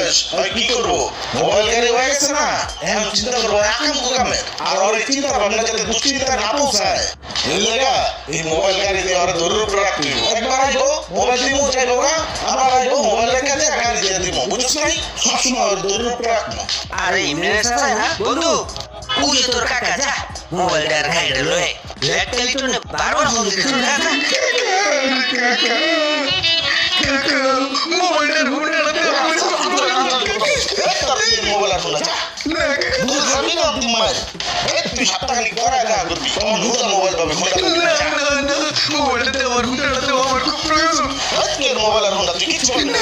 বয়স হয় কি করবো মোবাইল গাড়ি হয়ে গেছে না এখন চিন্তা করবো আকাম কুকামের আর ওর এই চিন্তা ভাবনা যাতে দুশ্চিন্তা না পৌঁছায় এই লেগা এই মোবাইল গাড়ি দিয়ে ওরা দূরের উপরে রাখতে হইব একবার আইবো মোবাইল দিমু যাইবো গা আবার আইবো মোবাইল রেখে দিয়ে গাড়ি দিয়ে দিমু বুঝছিস নাই সবসময় ওর দূরের উপরে রাখবো আরে এমনি চাই না বন্ধু ওই তোর কাকা যা মোবাইলটার গাড়িটা লয়ে একটা লিটনে বারবার ফোন দিতে কাকা মোবাইলের মোবাইল আর শোনা যা তুই যাবি না তোমার তুই সপ্তাহখানিক পরে দেখা করবি তখন নতুন মোবাইল পাবে মোবাইলটাতে আমার খুব প্রয়োজন মোবাইল আর ফোনটা তুই কিছু পাবি না